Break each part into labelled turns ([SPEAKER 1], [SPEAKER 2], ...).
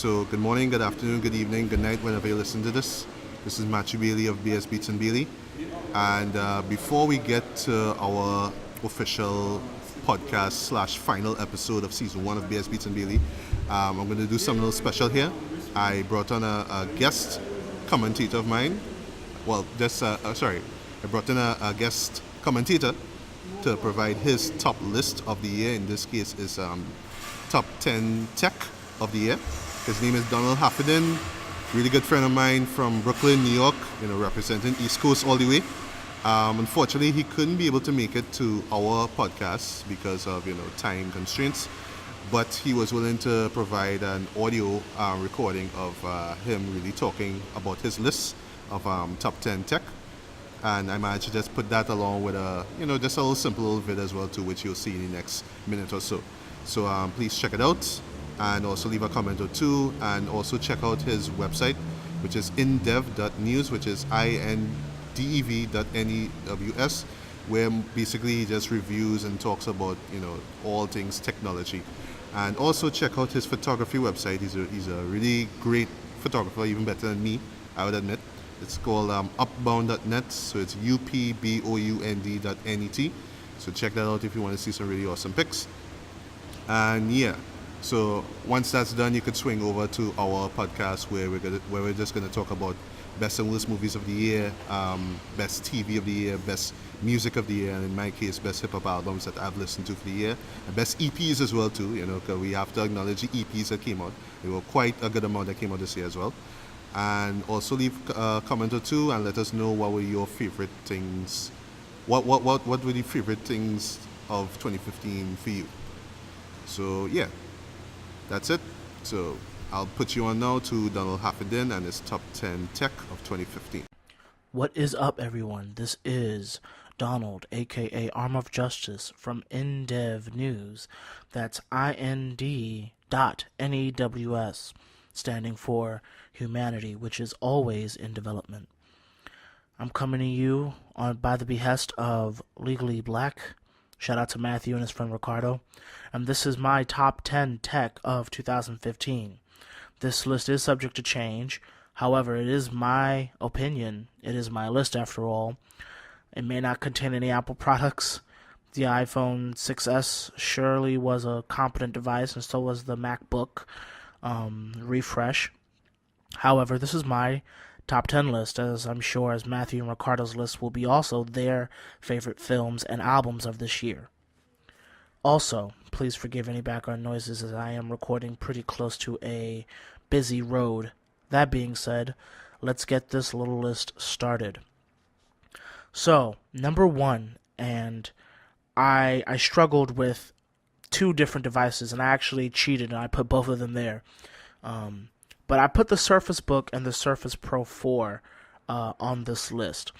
[SPEAKER 1] So good morning, good afternoon, good evening, good night, whenever you listen to this. This is Matthew Bailey of BS Beats and Bailey. And before we get to our official podcast / final episode of season 1 of BS Beats and Bailey, I'm going to do something a little special here. I brought on a guest commentator of mine. Well, I brought in a guest commentator to provide his top list of the year. In this case, is top 10 tech of the year. His name is Donald Haffenden, really good friend of mine from Brooklyn, New York, representing East Coast all the way. Unfortunately, he couldn't be able to make it to our podcast because of, time constraints, but he was willing to provide an audio recording of him really talking about his list of top 10 tech. And I managed to just put that along with just a little simple little vid as well too, which you'll see in the next minute or so. So please check it out and also leave a comment or two, and also check out his website, which is InDev.News, which is INDEV.NEWS, where basically he just reviews and talks about all things technology. And also check out his photography website. He's a really great photographer, even better than me, I would admit. It's called upbound.net, so it's upbound.net. So check that out if you want to see some really awesome pics. And yeah, so once that's done, you could swing over to our podcast where we're just gonna talk about best and worst movies of the year, best TV of the year, best music of the year, and in my case, best hip hop albums that I've listened to for the year, and best EPs as well too. Because we have to acknowledge the EPs that came out. There were quite a good amount that came out this year as well. And also leave a comment or two and let us know what were your favorite things. What were the favorite things of 2015 for you? So yeah, that's it. So I'll put you on now to Donald Haffenden and his top 10 tech of 2015.
[SPEAKER 2] What is up, everyone? This is Donald, aka Arm of Justice, from InDev.News. That's IND.NEWS, standing for humanity, which is always in development. I'm coming to you by the behest of Legally Black. Shout out to Matthew and his friend Ricardo. And this is my top 10 tech of 2015. This list is subject to change. However, it is my opinion. It is my list after all. It may not contain any Apple products. The iPhone 6S surely was a competent device, and so was the MacBook refresh. However, this is my top 10 list, as I'm sure as Matthew and Ricardo's list will be also their favorite films and albums of this year. Also, please forgive any background noises as I am recording pretty close to a busy road. That being said, let's get this little list started. So, number 1, and I struggled with 2 different devices, and I actually cheated and I put both of them there. But I put the Surface Book and the Surface Pro 4 on this list.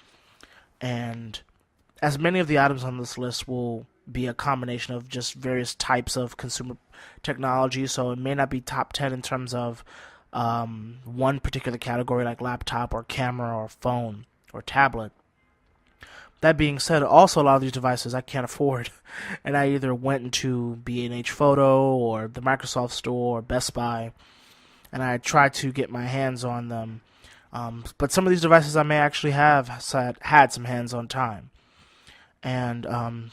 [SPEAKER 2] And as many of the items on this list will be a combination of just various types of consumer technology, so it may not be top 10 in terms of one particular category like laptop or camera or phone or tablet. That being said, also a lot of these devices I can't afford, and I either went into B&H Photo or the Microsoft Store or Best Buy, and I tried to get my hands on them. But some of these devices I may actually have had some hands-on time. And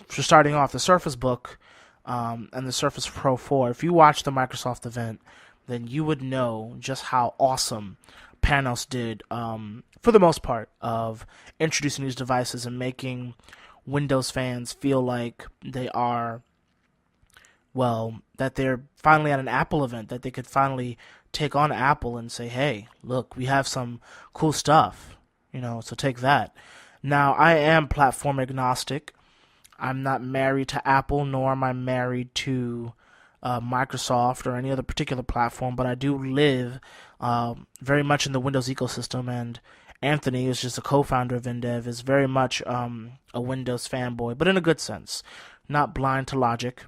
[SPEAKER 2] for starting off, the Surface Book and the Surface Pro 4, if you watched the Microsoft event, then you would know just how awesome Panos did, for the most part, of introducing these devices and making Windows fans feel like they are, that they're finally at an Apple event, that they could finally take on Apple and say, hey, look, we have some cool stuff, so take that. Now, I am platform agnostic. I'm not married to Apple, nor am I married to Microsoft or any other particular platform, but I do live very much in the Windows ecosystem, and Anthony, who's just a co-founder of InDev, is very much a Windows fanboy, but in a good sense, not blind to logic.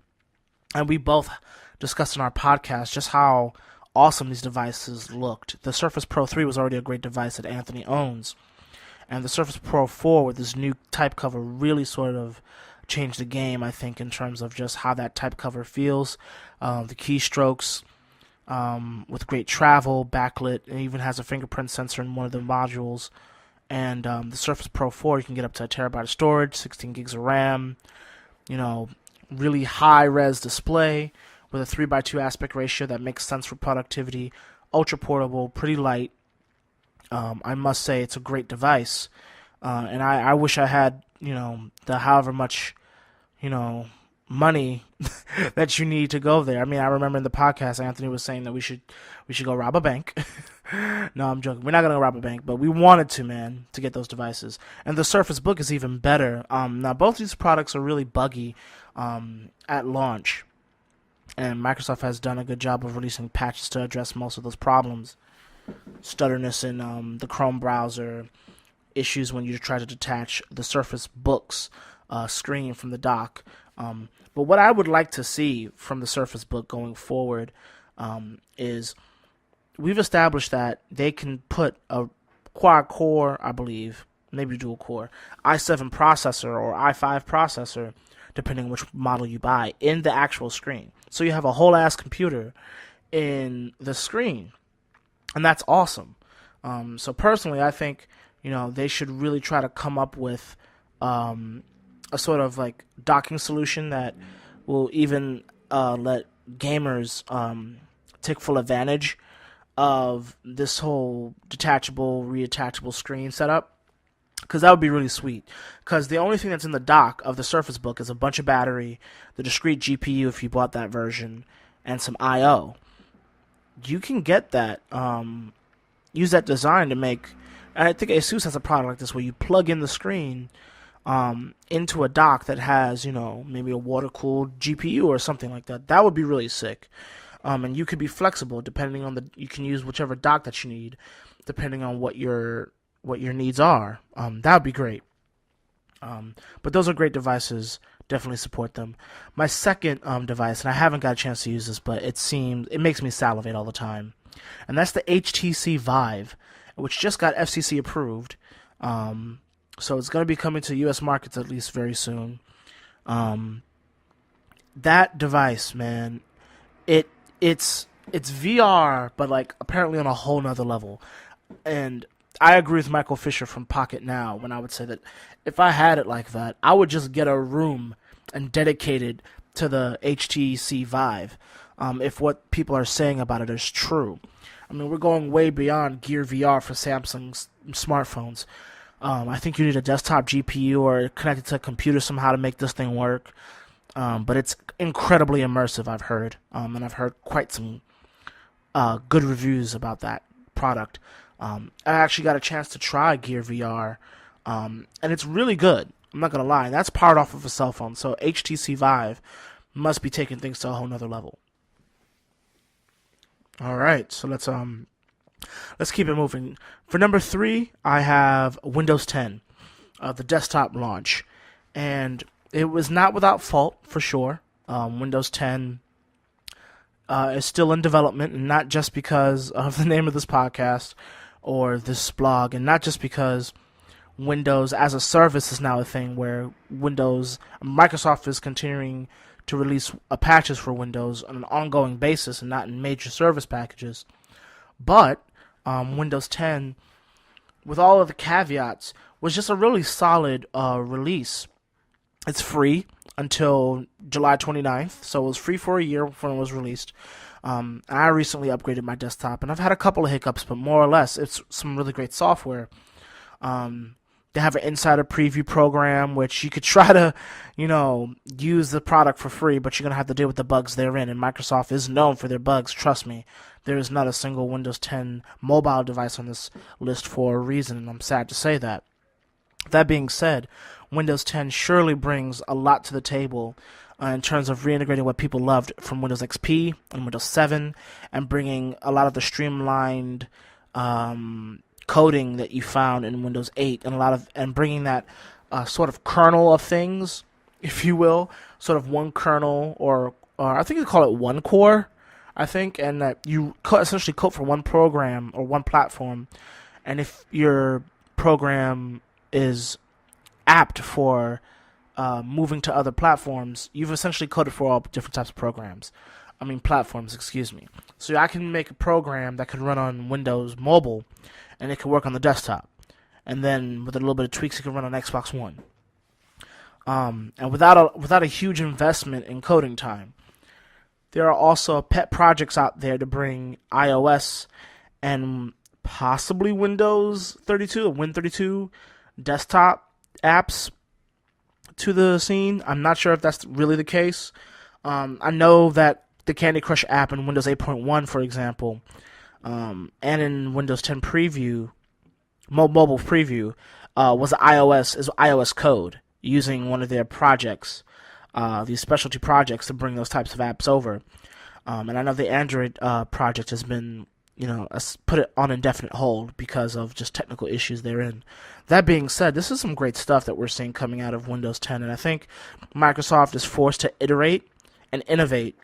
[SPEAKER 2] And we both discussed in our podcast just how awesome these devices looked. The Surface Pro 3 was already a great device that Anthony owns, and the Surface Pro 4 with this new type cover really sort of changed the game, I think, in terms of just how that type cover feels. The keystrokes with great travel, backlit. It even has a fingerprint sensor in one of the modules. And the Surface Pro 4, you can get up to a terabyte of storage, 16 gigs of RAM, really high-res display with a 3:2 aspect ratio that makes sense for productivity, ultra portable, pretty light. I must say it's a great device. And I wish I had, the however much, money that you need to go there. I mean, I remember in the podcast, Anthony was saying that we should go rob a bank. No, I'm joking. We're not gonna rob a bank, but we wanted to, man, to get those devices. And the Surface Book is even better. Now both these products are really buggy at launch, and Microsoft has done a good job of releasing patches to address most of those problems. Stutterness in the Chrome browser, issues when you try to detach the Surface Book's screen from the dock. But what I would like to see from the Surface Book going forward is we've established that they can put a quad-core, I believe, maybe dual-core, i7 processor or i5 processor, depending on which model you buy, in the actual screen. So you have a whole-ass computer in the screen, and that's awesome. So personally, I think they should really try to come up with a sort of like docking solution that will even let gamers take full advantage of this whole detachable, reattachable screen setup, because that would be really sweet. Because the only thing that's in the dock of the Surface Book is a bunch of battery, the discrete GPU if you bought that version, and some I/O. You can get that, use that design to make. And I think Asus has a product like this where you plug in the screen into a dock that has, maybe a water-cooled GPU or something like that. That would be really sick. And you could be flexible depending on you can use whichever dock that you need, depending on what your needs are. That would be great. But those are great devices. Definitely support them. My second device, and I haven't got a chance to use this, but it makes me salivate all the time, and that's the HTC Vive, which just got FCC approved. So it's going to be coming to U.S. markets at least very soon. That device, man, it's VR, but like apparently on a whole nother level. And I agree with Michael Fisher from Pocket Now when I would say that if I had it like that, I would just get a room and dedicate it to the HTC Vive. If what people are saying about it is true. I mean, we're going way beyond Gear VR for Samsung smartphones. I think you need a desktop GPU or connect it to a computer somehow to make this thing work. But it's incredibly immersive, I've heard. And I've heard quite some good reviews about that product. I actually got a chance to try Gear VR, and it's really good. I'm not going to lie. That's powered off of a cell phone, so HTC Vive must be taking things to a whole nother level. All right, so let's keep it moving. For number 3, I have Windows 10, the desktop launch, and it was not without fault for sure. Windows 10 is still in development, and not just because of the name of this podcast or this blog, and not just because Windows as a service is now a thing where Microsoft is continuing to release patches for Windows on an ongoing basis and not in major service packages. But Windows 10, with all of the caveats, was just a really solid release. It's free until July 29th, so it was free for a year when it was released. I recently upgraded my desktop, and I've had a couple of hiccups, but more or less, it's some really great software. They have an insider preview program, which you could try to, use the product for free, but you're going to have to deal with the bugs therein, and Microsoft is known for their bugs, trust me. There is not a single Windows 10 mobile device on this list for a reason, and I'm sad to say that. That being said, Windows 10 surely brings a lot to the table in terms of reintegrating what people loved from Windows XP and Windows 7, and bringing a lot of the streamlined coding that you found in Windows 8, and bringing that sort of kernel of things, if you will, sort of one kernel, or I think they call it one core, I think, and that you essentially code for one program or one platform, and if your program is apt for moving to other platforms, you've essentially coded for all different types of programs. platforms, excuse me. So I can make a program that can run on Windows Mobile, and it can work on the desktop. And then with a little bit of tweaks, it can run on Xbox One. And without a huge investment in coding time. There are also pet projects out there to bring iOS and possibly Windows 32 or Win32 desktop apps to the scene. I'm not sure if that's really the case. I know that the Candy Crush app in Windows 8.1, for example, and in Windows 10 Preview, mobile preview, was iOS code using one of their projects, these specialty projects to bring those types of apps over. And I know the Android project has been, put it on indefinite hold because of just technical issues therein. That being said, this is some great stuff that we're seeing coming out of Windows 10, and I think Microsoft is forced to iterate and innovate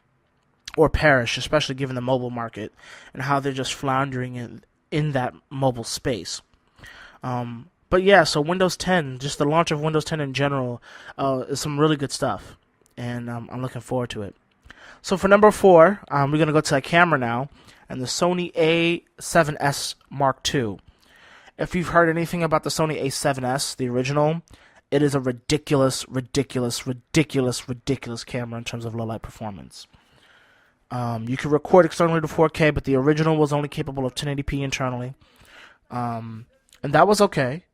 [SPEAKER 2] or perish, especially given the mobile market and how they're just floundering in that mobile space. But yeah, so Windows 10, just the launch of Windows 10 in general, is some really good stuff, and I'm looking forward to it. So for number 4, we're going to go to a camera now, and the Sony A7S Mark II. If you've heard anything about the Sony A7S, the original, it is a ridiculous camera in terms of low light performance. You can record externally to 4K, but the original was only capable of 1080p internally. And that was okay,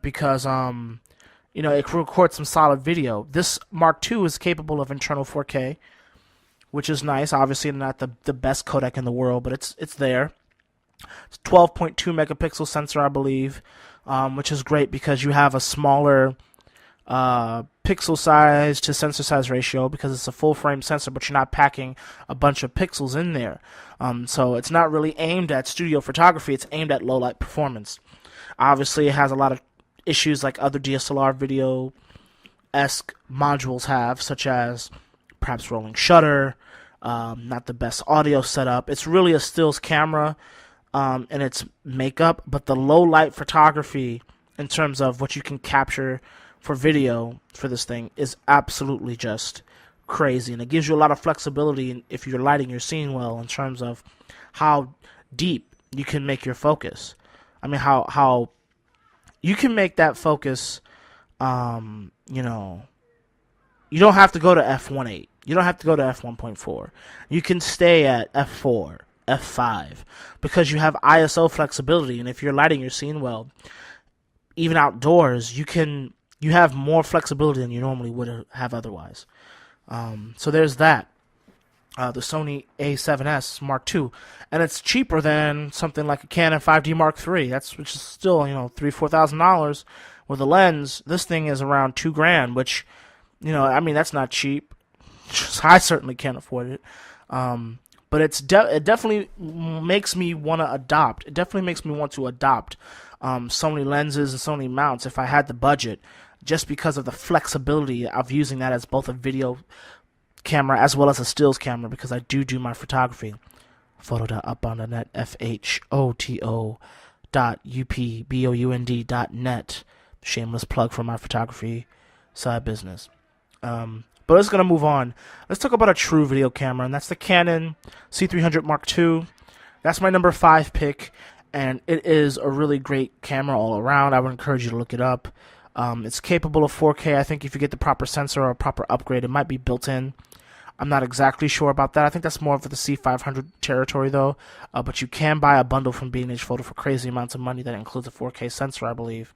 [SPEAKER 2] because it could record some solid video. This Mark II is capable of internal 4K, which is nice. Obviously not the best codec in the world, but it's there. It's 12.2 megapixel sensor, I believe, which is great because you have a smaller pixel size to sensor size ratio because it's a full frame sensor, but you're not packing a bunch of pixels in there. So it's not really aimed at studio photography, it's aimed at low light performance. Obviously it has a lot of issues like other DSLR video-esque modules have, such as perhaps rolling shutter, not the best audio setup. It's really a stills camera in its makeup, but the low light photography in terms of what you can capture for video for this thing is absolutely just crazy, and it gives you a lot of flexibility if you're lighting your scene well in terms of how deep you can make your focus. I mean, how you can make that focus, you don't have to go to f1.8. You don't have to go to f1.4. You can stay at f4, f5, because you have ISO flexibility, and if you're lighting your scene well, even outdoors, you have more flexibility than you normally would have otherwise. So there's that. The Sony A7S Mark II, and it's cheaper than something like a Canon 5D Mark III. Which is still $3,000-$4,000 with a lens. This thing is around $2,000, which that's not cheap. I certainly can't afford it. But it definitely makes me want to adopt. It definitely makes me want to adopt Sony lenses and Sony mounts if I had the budget, just because of the flexibility of using that as both a video camera as well as a stills camera, because I do my photography. Photo.upon.net, photo.upbound.net. Shameless plug for my photography side business. But let's gonna move on. Let's talk about a true video camera, and that's the Canon C300 Mark II. That's my number 5 pick, and it is a really great camera all around. I would encourage you to look it up. It's capable of 4K. I think if you get the proper sensor or a proper upgrade, it might be built in. I'm not exactly sure about that. I think that's more of the C500 territory, though. But you can buy a bundle from B&H Photo for crazy amounts of money that includes a 4K sensor, I believe.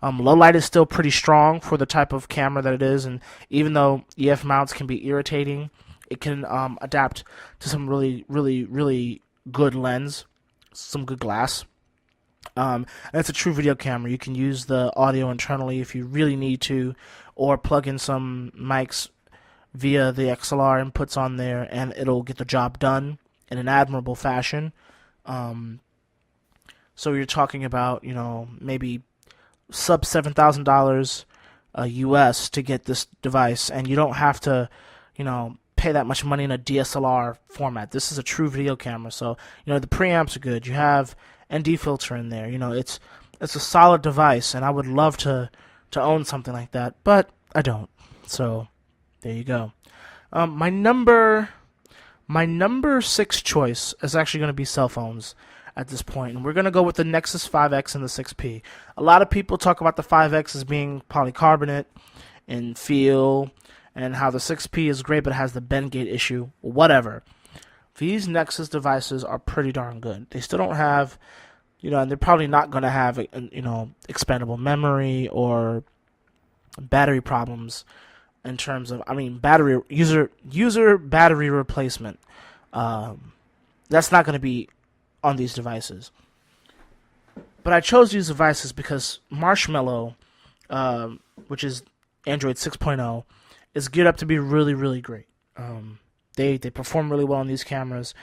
[SPEAKER 2] Low light is still pretty strong for the type of camera that it is, and even though EF mounts can be irritating, it can adapt to some really good lens, some good glass. And it's a true video camera. You can use the audio internally if you really need to, or plug in some mics via the XLR inputs on there, and it'll get the job done in an admirable fashion. So you're talking about, maybe sub $7,000 US to get this device, and you don't have to, pay that much money in a DSLR format. This is a true video camera, so the preamps are good. You have ND filter in there. It's a solid device, and I would love to own something like that, but I don't. So there you go. My number My number 6 choice is actually going to be cell phones at this point, and we're going to go with the Nexus 5X and the 6P. A lot of people talk about the 5X as being polycarbonate in feel, and how the 6P is great but has the bend gate issue. Whatever. These Nexus devices are pretty darn good. They still don't have, and they're probably not going to have, expandable memory or battery problems in terms of, battery user battery replacement. That's not going to be on these devices. But I chose these devices because Marshmallow, which is Android 6.0, is geared up to be really, really great. They perform really well on these cameras,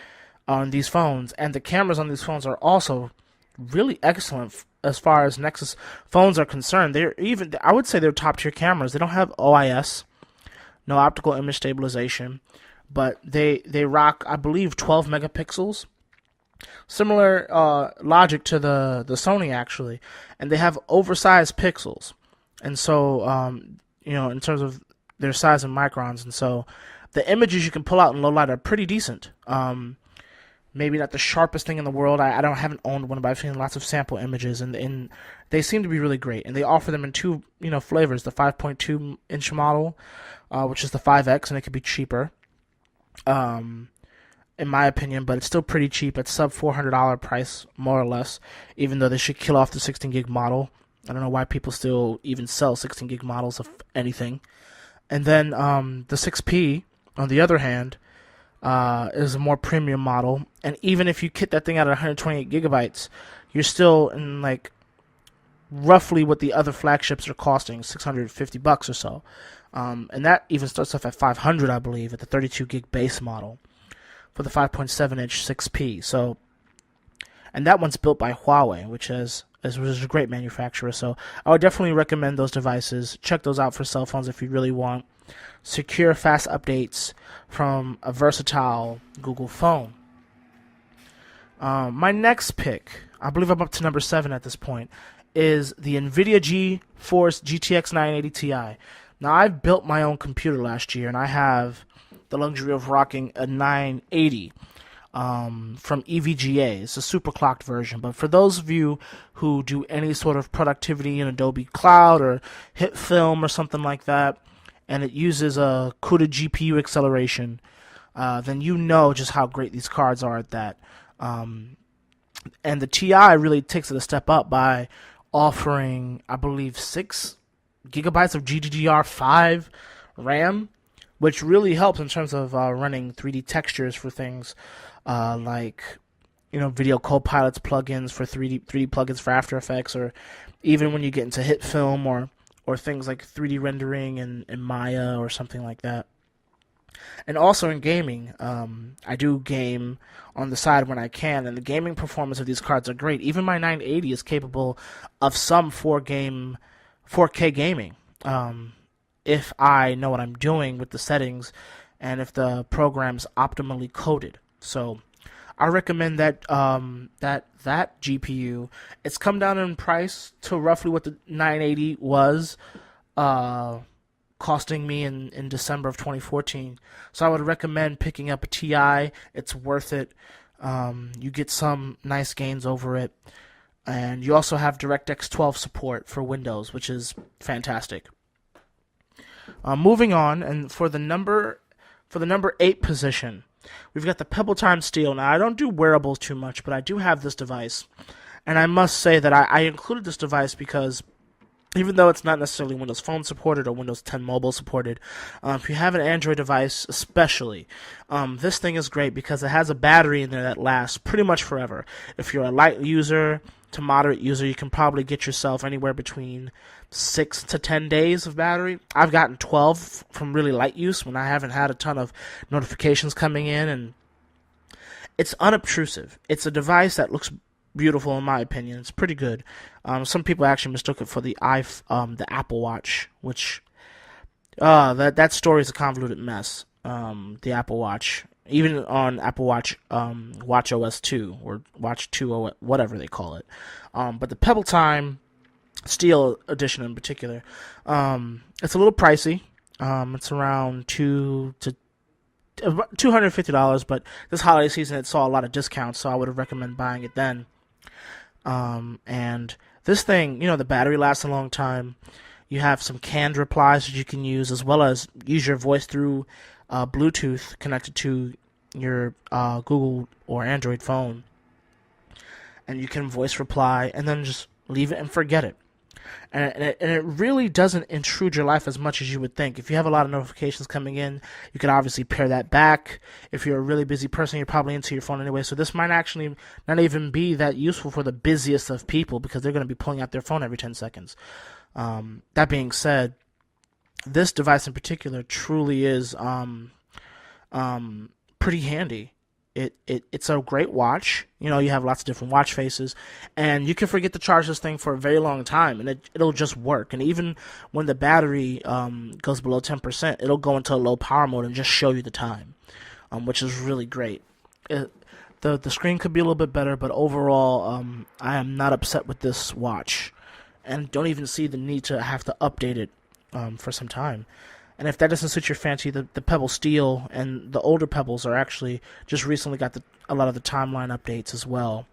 [SPEAKER 2] on these phones, and the cameras on these phones are also really excellent as far as Nexus phones are concerned. I would say they're top tier cameras. They don't have OIS, no optical image stabilization, but they rock, I believe, 12 megapixels. Similar logic to the Sony, actually, and they have oversized pixels, and so in terms of their size in microns, and so the images you can pull out in low light are pretty decent. Maybe not the sharpest thing in the world. I haven't owned one, but I've seen lots of sample images, and they seem to be really great. And they offer them in two flavors: the 5.2 inch model, which is the 5X, and it could be cheaper. In my opinion, but it's still pretty cheap at sub $400 price, more or less, even though they should kill off the 16 gig model. I don't know why people still even sell 16 gig models of anything. And then the 6P, on the other hand, is a more premium model, and even if you kit that thing out at 128 gigabytes, you're still in like roughly what the other flagships are costing, $650 or so. And that even starts off at $500, I believe, at the 32 gig base model for the 5.7 inch 6P. So, and that one's built by Huawei, which is a great manufacturer. So I would definitely recommend those devices. Check those out for cell phones if you really want secure, fast updates from a versatile Google phone. My next pick, I believe I'm up to number 7 at this point, is the NVIDIA GeForce GTX 980 Ti. Now, I've built my own computer last year, and I have the luxury of rocking a 980 from EVGA. It's a super clocked version, but for those of you who do any sort of productivity in Adobe Cloud or hit film or something like that, and it uses a CUDA GPU acceleration, then you know just how great these cards are at that. And the Ti really takes it a step up by offering, I believe, 6 gigabytes of GDDR5 RAM, which really helps in terms of running 3D textures for things like Video Copilot's plugins for 3D plugins for After Effects, or even when you get into hit film or things like 3D rendering in Maya or something like that. And also in gaming, I do game on the side when I can, and the gaming performance of these cards are great. Even my 980 is capable of some 4K gaming, if I know what I'm doing with the settings and if the program's optimally coded. So I recommend that that GPU. It's come down in price to roughly what the 980 was costing me in December of 2014. So I would recommend picking up a Ti. It's worth it. You get some nice gains over it. And you also have DirectX 12 support for Windows, which is fantastic. Moving on, and for the number 8 position, we've got the Pebble Time Steel. Now, I don't do wearables too much, but I do have this device. And I must say that I included this device because even though it's not necessarily Windows Phone supported or Windows 10 Mobile supported, if you have an Android device especially, this thing is great because it has a battery in there that lasts pretty much forever. If you're a light user to moderate user, you can probably get yourself anywhere between 6 to 10 days of battery. I've gotten 12 from really light use when I haven't had a ton of notifications coming in, and it's unobtrusive. It's a device that looks beautiful in my opinion. It's pretty good. Some people actually mistook it for the Apple Watch, which that story is a convoluted mess. The Apple Watch, even on Apple Watch, Watch OS 2 or Watch 2, whatever they call it. But the Pebble Time Steel Edition in particular, it's a little pricey. It's around $200 to $250, but this holiday season it saw a lot of discounts, so I would recommend buying it then. And this thing, the battery lasts a long time. You have some canned replies that you can use, as well as use your voice through Bluetooth connected to your Google or Android phone. And you can voice reply and then just leave it and forget it. And it really doesn't intrude your life as much as you would think. If you have a lot of notifications coming in, you can obviously pare that back. If you're a really busy person, you're probably into your phone anyway. So this might actually not even be that useful for the busiest of people, because they're going to be pulling out their phone every 10 seconds. That being said, this device in particular truly is pretty handy. It's a great watch. You have lots of different watch faces, and you can forget to charge this thing for a very long time, and it'll just work. And even when the battery goes below 10%, it'll go into a low power mode and just show you the time, which is really great. The screen could be a little bit better, but overall, I am not upset with this watch, and don't even see the need to have to update it for some time. And if that doesn't suit your fancy, the Pebble Steel and the older Pebbles are actually just recently got a lot of the timeline updates as well,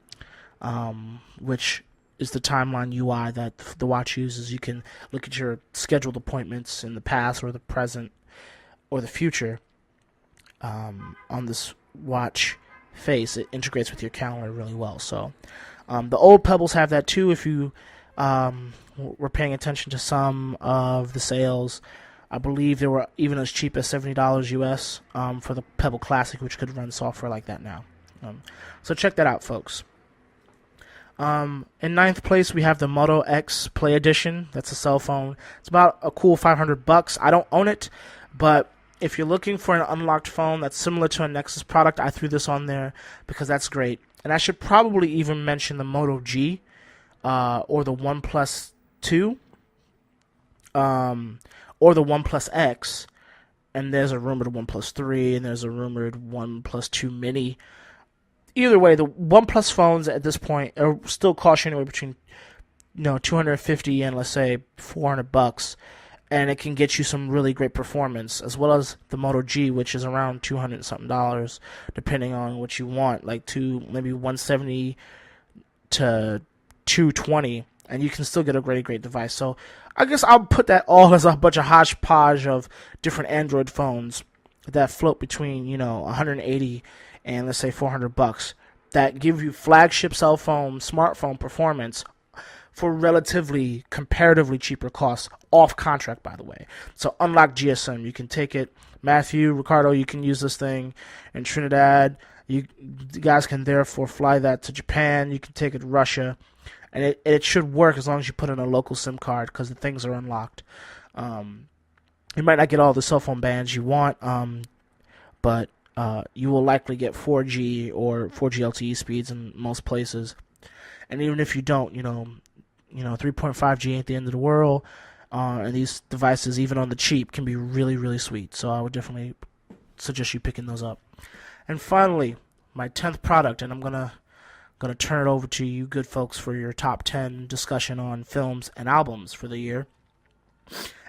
[SPEAKER 2] which is the timeline UI that the watch uses. You can look at your scheduled appointments in the past or the present or the future on this watch face. It integrates with your calendar really well. So the old Pebbles have that too. If you were paying attention to some of the sales, I believe they were even as cheap as $70 US for the Pebble Classic, which could run software like that now. So check that out, folks. In ninth place, we have the Moto X Play Edition. That's a cell phone. It's about a cool $500. I don't own it, but if you're looking for an unlocked phone that's similar to a Nexus product, I threw this on there because that's great. And I should probably even mention the Moto G or the OnePlus 2. Or the OnePlus X, and there's a rumored OnePlus 3, and there's a rumored OnePlus 2 Mini. Either way, the OnePlus phones at this point are still costing anywhere between $250 and let's say $400, and it can get you some really great performance, as well as the Moto G, which is around $200 something, depending on what you want, like maybe $170 to $220, and you can still get a great device. So I guess I'll put that all as a bunch of hodgepodge of different Android phones that float between, $180 and let's say $400 that give you flagship cell phone, smartphone performance for relatively, comparatively cheaper costs, off contract, by the way. So unlock GSM, you can take it. Matthew, Ricardo, you can use this thing in Trinidad. You guys can therefore fly that to Japan. You can take it to Russia. And it should work as long as you put in a local SIM card, because the things are unlocked. You might not get all the cell phone bands you want, but you will likely get 4G or 4G LTE speeds in most places. And even if you don't, 3.5G ain't the end of the world. And these devices, even on the cheap, can be really sweet. So I would definitely suggest you picking those up. And finally, my 10th product, and I'm gonna turn it over to you good folks for your top 10 discussion on films and albums for the year,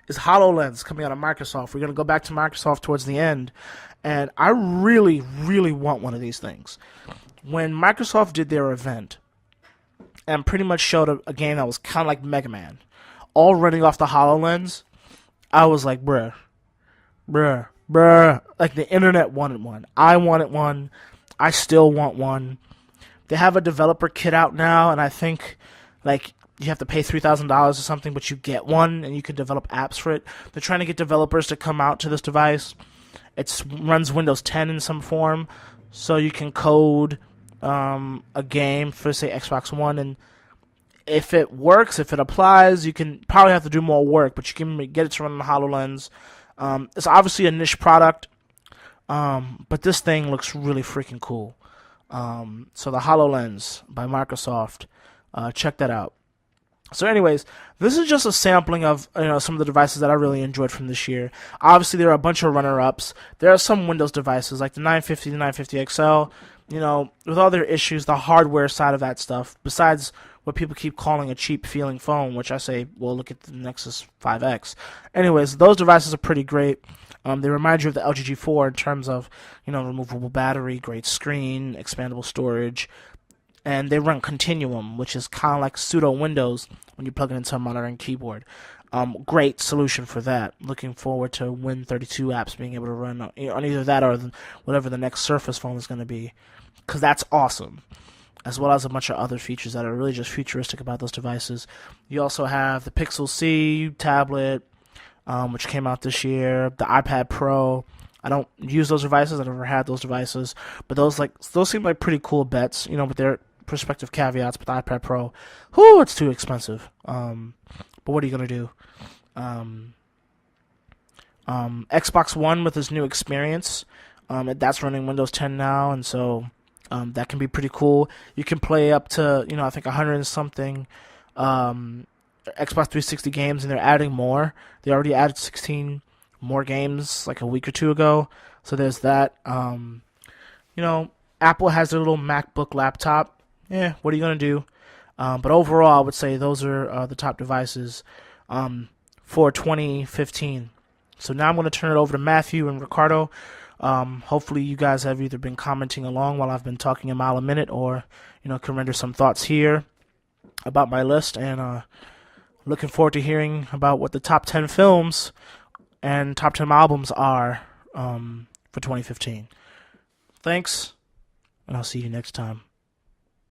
[SPEAKER 2] is HoloLens, coming out of Microsoft. We're going to go back to Microsoft towards the end, and I really want one of these things. When Microsoft did their event and pretty much showed a game that was kind of like Mega Man, all running off the HoloLens, I was like, bruh, like the internet wanted one. I wanted one. I still want one. They have a developer kit out now, and I think you have to pay $3,000 or something, but you get one, and you can develop apps for it. They're trying to get developers to come out to this device. It runs Windows 10 in some form, so you can code a game for, say, Xbox One, and if it works, if it applies, you can probably have to do more work, but you can get it to run on the HoloLens. It's obviously a niche product, but this thing looks really freaking cool. So the HoloLens by Microsoft, check that out. So anyways, this is just a sampling of some of the devices that I really enjoyed from this year. Obviously, there are a bunch of runner-ups. There are some Windows devices like the 950, the 950 XL. With all their issues, the hardware side of that stuff, besides what people keep calling a cheap-feeling phone, which I say, well, look at the Nexus 5X. Anyways, those devices are pretty great. They remind you of the LG G4 in terms of, removable battery, great screen, expandable storage, and they run Continuum, which is kind of like pseudo Windows when you plug it into a monitor and keyboard. Great solution for that. Looking forward to Win32 apps being able to run on either that or whatever the next Surface phone is going to be, because that's awesome. As well as a bunch of other features that are really just futuristic about those devices. You also have the Pixel C tablet, which came out this year, the iPad Pro. I don't use those devices. I never had those devices, but those seem like pretty cool bets, with their prospective caveats. But the iPad Pro, it's too expensive. But what are you gonna do? Xbox One with this new experience, that's running Windows 10 now, and so that can be pretty cool. You can play up to I think 100 and something Xbox 360 games, and they're adding more. They already added 16 more games like a week or two ago, so there's that. Apple has their little MacBook laptop. What are you gonna do? But overall, I would say those are the top devices for 2015. So now I'm going to turn it over to Matthew and Ricardo. Hopefully you guys have either been commenting along while I've been talking a mile a minute, or can render some thoughts here about my list. And looking forward to hearing about what the top 10 films and top 10 albums are for 2015. Thanks, and I'll see you next time.